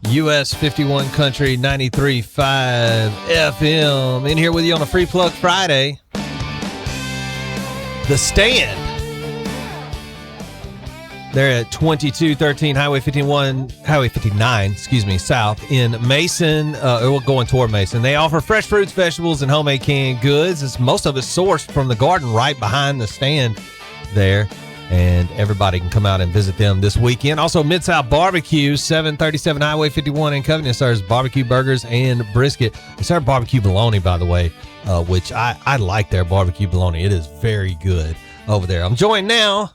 US 51 Country 93.5 FM. In here with you on a Free Plug Friday. The Stand. They're at 2213 Highway 59, south in Mason. We're going toward Mason. They offer fresh fruits, vegetables, and homemade canned goods. Most of it's sourced from the garden right behind the stand there. And everybody can come out and visit them this weekend. Also, Mid-South Barbecue, 737 Highway 51 in Covington, serves barbecue burgers and brisket. They serve barbecue bologna, by the way, which I like their barbecue bologna. It is very good over there. I'm joined now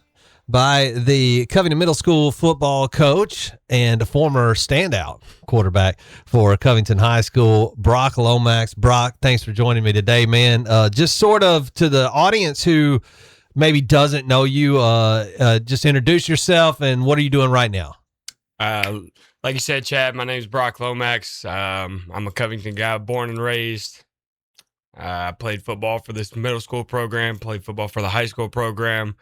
by the Covington Middle School football coach and a former standout quarterback for Covington High School, Brock Lomax. Brock, thanks for joining me today, man. Just sort of to the audience who maybe doesn't know you, just introduce yourself and what are you doing right now? Like you said, Chad, my name is Brock Lomax. I'm a Covington guy, born and raised. I played football for this middle school program, played football for the high school program,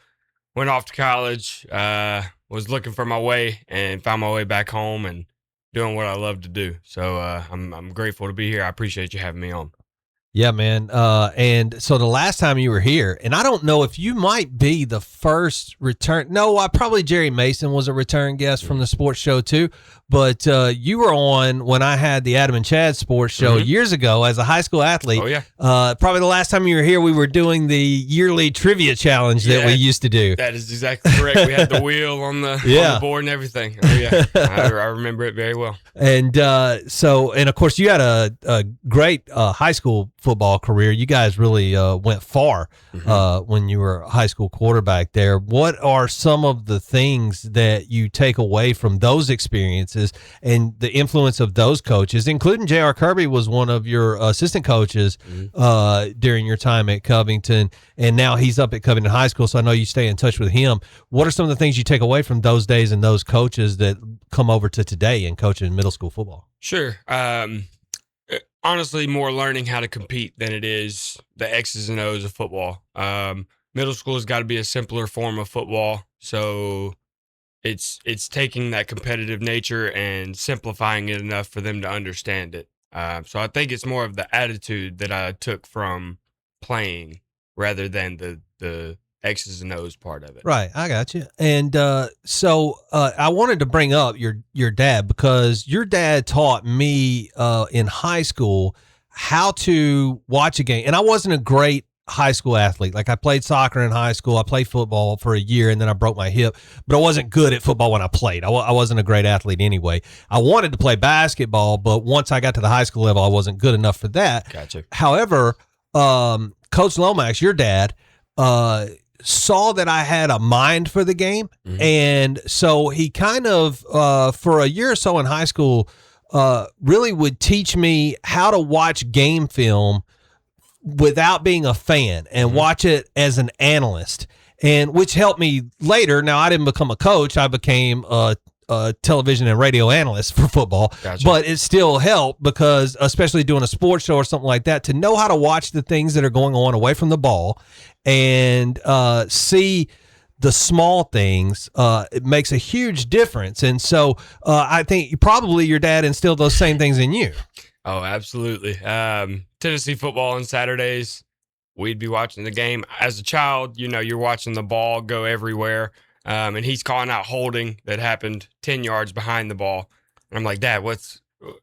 went off to college, was looking for my way and found my way back home and doing what I love to do. So I'm grateful to be here. I appreciate you having me on. Yeah, man. And so the last time you were here, and I don't know if you might be the first return. No, probably Jerry Mason was a return guest from the sports show too. But you were on when I had the Adam and Chad sports show years ago as a high school athlete. Oh, yeah. Probably the last time you were here, we were doing the yearly trivia challenge that we used to do. That is exactly correct. We had the wheel on the, on the board and everything. Oh, yeah. I remember it very well. And and of course, you had a great high school football career. You guys really went far when you were a high school quarterback there. What are some of the things that you take away from those experiences and the influence of those coaches, including J.R. Kirby was one of your assistant coaches during your time at Covington, and now he's up at Covington High School, so I know you stay in touch with him. What are some of the things you take away from those days and those coaches that come over to today and coaching middle school football? Sure. Honestly, more learning how to compete than it is the X's and O's of football. Middle school has got to be a simpler form of football, so it's taking that competitive nature and simplifying it enough for them to understand it. So I think it's more of the attitude that I took from playing rather than the X's and O's part of it. Right, I got you. And so I wanted to bring up your dad because your dad taught me in high school how to watch a game. And I wasn't a great high school athlete. Like I played soccer in high school. I played football for a year and then I broke my hip, but I wasn't good at football when I played. I wasn't a great athlete anyway. I wanted to play basketball, but once I got to the high school level, I wasn't good enough for that. Gotcha. However, Coach Lomax, your dad, saw that I had a mind for the game. And so he kind of, for a year or so in high school, really would teach me how to watch game film without being a fan and watch it as an analyst, and which helped me later. Now, I didn't become a coach. I became a television and radio analyst for football. Gotcha. But it still helped because, especially doing a sports show or something like that, to know how to watch the things that are going on away from the ball and see the small things, it makes a huge difference. And so I think probably your dad instilled those same things in you. Oh, absolutely. Tennessee football on Saturdays, we'd be watching the game. As a child, you're watching the ball go everywhere. And he's calling out holding that happened 10 yards behind the ball. And I'm like, Dad,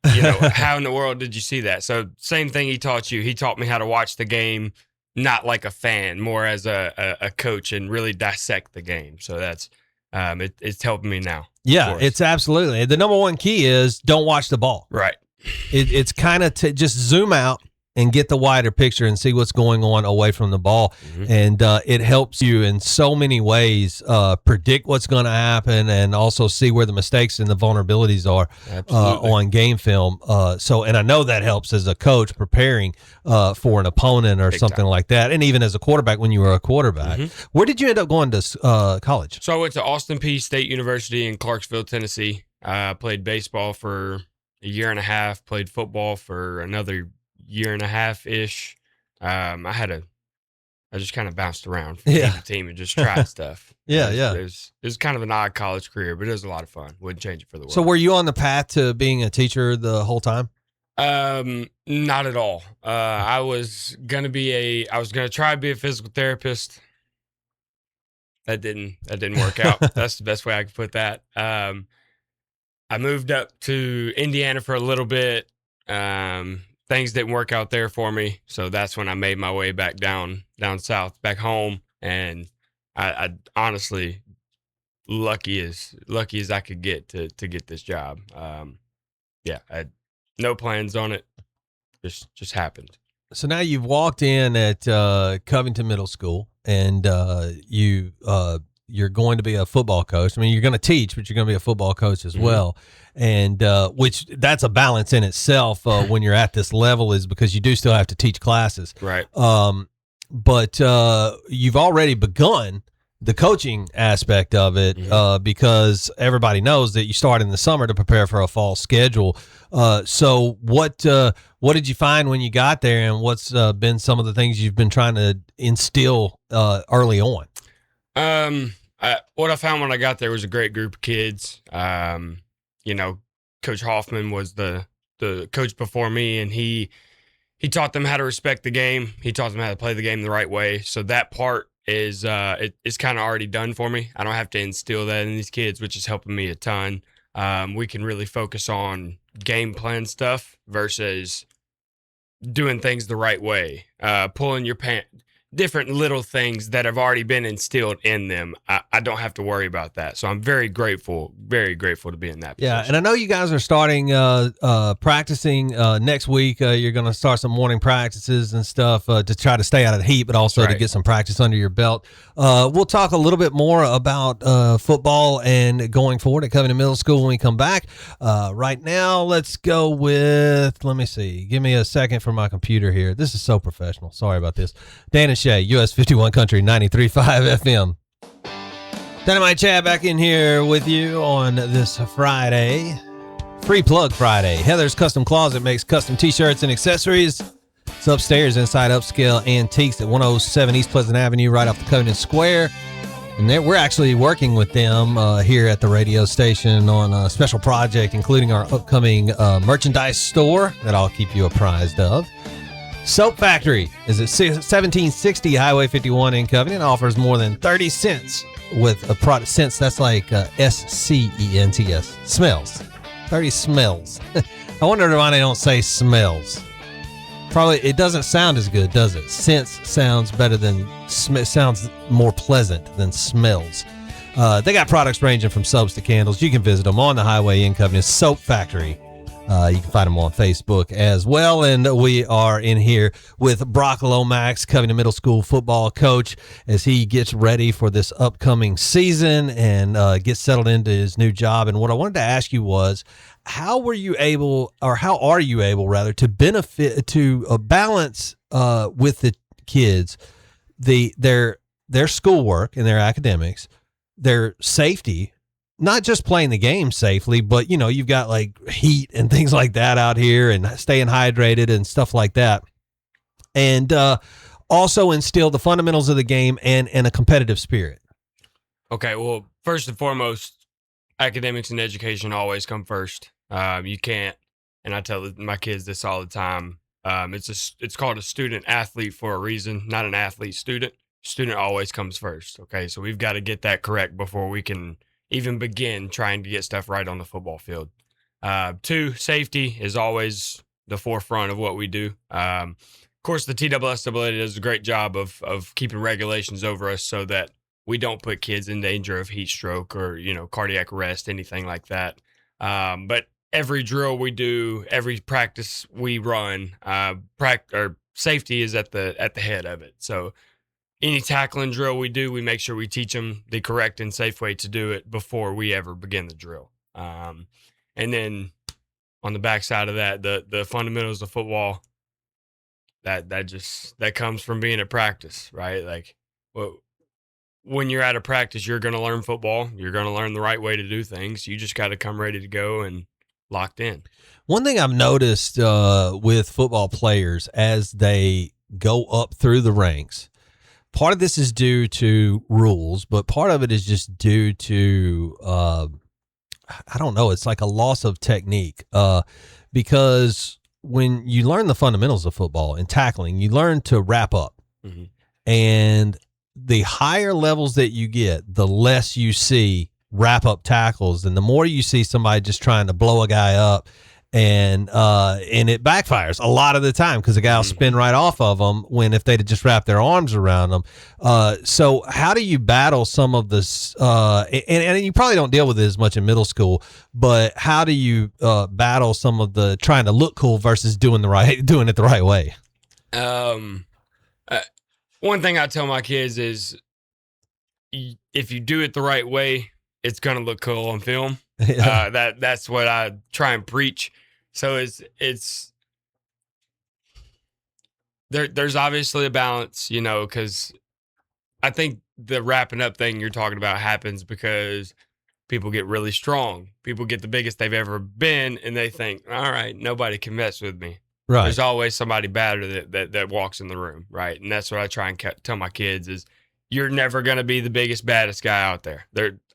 how in the world did you see that? So same thing he taught you. He taught me how to watch the game, not like a fan, more as a coach and really dissect the game. So that's, it's helping me now. Yeah, it's absolutely. The number one key is don't watch the ball. Right. It's kind of to just zoom out and get the wider picture and see what's going on away from the ball. And it helps you in so many ways predict what's going to happen and also see where the mistakes and the vulnerabilities are on game film. And I know that helps as a coach preparing for an opponent or something like that. And even as a quarterback when you were a quarterback. Where did you end up going to college? So I went to Austin Peay State University in Clarksville, Tennessee. Played baseball for a year and a half, played football for another year and a half ish. I had a I just kind of bounced around from team to team and just tried stuff. It was kind of an odd college career, but it was a lot of fun. Wouldn't change it for the world. So were you on the path to being a teacher the whole time? Not at all. I was gonna try to be a physical therapist. That didn't work out. That's the best way I could put that. I moved up to Indiana for a little bit. Things didn't work out there for me, so that's when I made my way back down south, back home. And I honestly lucky as I could get to get this job. I had no plans on it. Just happened. So now you've walked in at Covington Middle School, and you're going to be a football coach. I mean, you're going to teach, but you're going to be a football coach as well. And which that's a balance in itself when you're at this level, is because you do still have to teach classes. Right. But you've already begun the coaching aspect of it because everybody knows that you start in the summer to prepare for a fall schedule. So what did you find when you got there, and what's been some of the things you've been trying to instill early on? What I found when I got there was a great group of kids. Coach Hoffman was the coach before me, and he taught them how to respect the game. He taught them how to play the game the right way. So that part is it's kind of already done for me. I don't have to instill that in these kids, which is helping me a ton. We can really focus on game plan stuff versus doing things the right way, pulling your pants, different little things that have already been instilled in them. I don't have to worry about that. So I'm very grateful to be in that position. Yeah, and I know you guys are starting practicing next week. You're going to start some morning practices and stuff to try to stay out of the heat, but also to get some practice under your belt. We'll talk a little bit more about football and going forward at Covington Middle School when we come back. Right now, let's go with, let me see. Give me a second for my computer here. This is so professional. Sorry about this. Dan and Shay, US 51 Country, 93.5 FM. Dynamite Chad back in here with you on this Friday. Free Plug Friday. Heather's Custom Closet makes custom t-shirts and accessories. It's upstairs inside Upscale Antiques at 107 East Pleasant Avenue, right off the Covington Square. And we're actually working with them here at the radio station on a special project, including our upcoming merchandise store that I'll keep you apprised of. Soap Factory is at 1760 Highway 51 in Covington. Offers more than 30 cents with a product. Cents, that's like S-C-E-N-T-S. Smells. 30 smells. I wonder why they don't say smells. Probably it doesn't sound as good, does it? Cents sounds better than sounds more pleasant than smells. They got products ranging from soaps to candles. You can visit them on the highway in Covington. Soap Factory. You can find them on Facebook as well. And we are in here with Brock Lomax, Covington Middle School football coach, as he gets ready for this upcoming season and gets settled into his new job. And what I wanted to ask you was, how are you able to benefit, to balance with the kids their schoolwork and their academics, their safety, not just playing the game safely, but, you've got like heat and things like that out here and staying hydrated and stuff like that. And also instill the fundamentals of the game and a competitive spirit. Okay. Well, first and foremost, academics and education always come first. You can't, and I tell my kids this all the time. It's called a student athlete for a reason, not an athlete student. Student always comes first. Okay. So we've got to get that correct before we can even begin trying to get stuff right on the football field. 2, safety is always the forefront of what we do. Of course, the TSSAA does a great job of keeping regulations over us so that we don't put kids in danger of heat stroke or, cardiac arrest, anything like that. But every drill we do, every practice we run, safety is at the head of it. So any tackling drill we do, we make sure we teach them the correct and safe way to do it before we ever begin the drill. And then on the backside of that, the fundamentals of football, that comes from being at practice, right? Like, when you're at a practice, you're going to learn football. You're going to learn the right way to do things. You just got to come ready to go and locked in. One thing I've noticed with football players as they go up through the ranks, part of this is due to rules, but part of it is just due to, I don't know, it's like a loss of technique. Because when you learn the fundamentals of football and tackling, you learn to wrap up. Mm-hmm. And the higher levels that you get, the less you see wrap up tackles, and the more you see somebody just trying to blow a guy up, and it backfires a lot of the time because the guy will spin right off of them when if they'd just wrapped their arms around them. So how do you battle some of this? And you probably don't deal with it as much in middle school, but how do you battle some of the trying to look cool versus doing it the right way? One thing I tell my kids is if you do it the right way, it's going to look cool on film. That's what I try and preach. So there's obviously a balance, because I think the wrapping up thing you're talking about happens because people get really strong. People get the biggest they've ever been, and they think, all right, nobody can mess with me. Right. There's always somebody badder that walks in the room, right? And that's what I try and tell my kids is you're never going to be the biggest, baddest guy out there.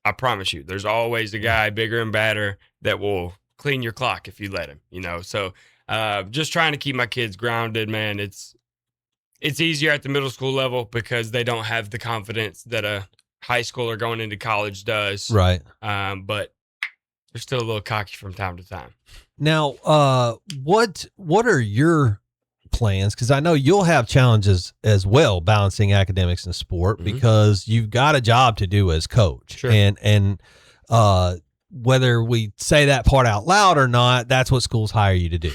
I promise you, there's always a guy bigger and badder that will clean your clock if you let him, So just trying to keep my kids grounded, man. It's easier at the middle school level because they don't have the confidence that a high schooler going into college does. Right. But they're still a little cocky from time to time. Now, what are your plans? Because I know you'll have challenges as well balancing academics and sport because you've got a job to do as coach. Sure. And whether we say that part out loud or not, that's what schools hire you to do.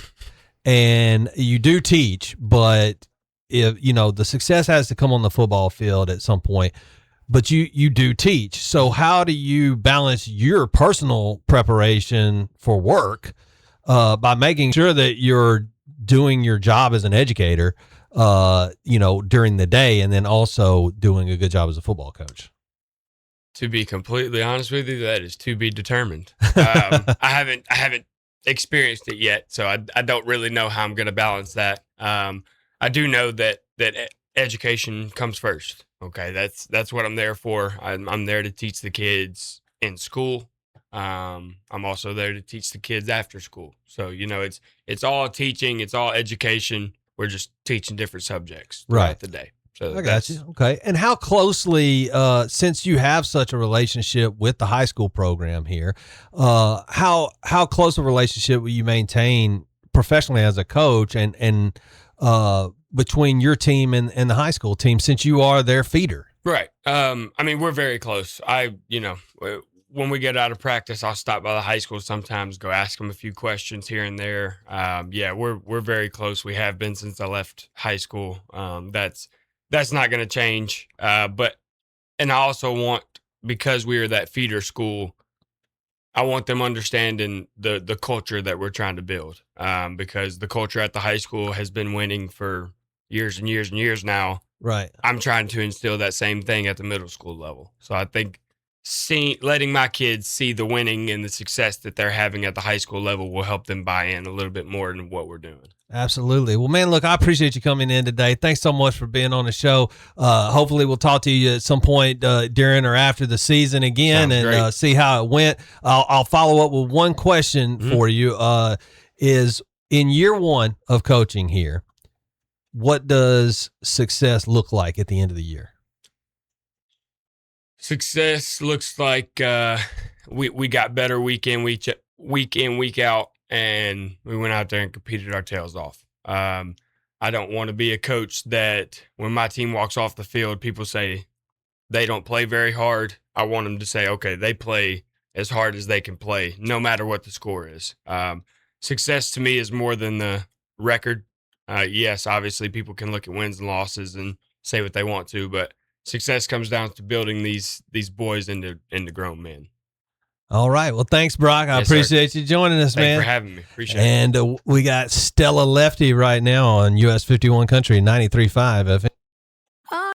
And you do teach, but if the success has to come on the football field at some point. But you do teach. So how do you balance your personal preparation for work by making sure that you're doing your job as an educator, during the day, and then also doing a good job as a football coach? To be completely honest with you, that is to be determined. I haven't experienced it yet, so I don't really know how I'm going to balance that. I do know that education comes first. Okay, that's what I'm there for. I'm there to teach the kids in school. I'm also there to teach the kids after school. So it's all teaching, it's all education. We're just teaching different subjects throughout the day. So I got you. Okay, and how closely, since you have such a relationship with the high school program here, how close a relationship will you maintain professionally as a coach and between your team and the high school team, since you are their feeder? Right. We're very close. When we get out of practice, I'll stop by the high school sometimes, go ask them a few questions here and there. We're very close. We have been since I left high school. That's not going to change. And I also want, because we are that feeder school, I want them understanding the culture that we're trying to build. Because the culture at the high school has been winning for years and years and years now. Right. I'm trying to instill that same thing at the middle school level. So I think letting my kids see the winning and the success that they're having at the high school level will help them buy in a little bit more than what we're doing. Absolutely. Well, man, look, I appreciate you coming in today. Thanks so much for being on the show. Hopefully we'll talk to you at some point during or after the season again. Sounds and see how it went. I'll follow up with one question for you. Is in year one of coaching here, what does success look like at the end of the year? Success looks like we got better week in, week out, and we went out there and competed our tails off. I don't want to be a coach that when my team walks off the field, people say they don't play very hard. I want them to say, okay, they play as hard as they can play, no matter what the score is. Success to me is more than the record. Yes, obviously people can look at wins and losses and say what they want to, but success comes down to building these boys into grown men. All right. Well, thanks, Brock. I appreciate you joining us, man. Thanks for having me. Appreciate it. And we got Stella Lefty right now on US 51 Country 93.5 FM.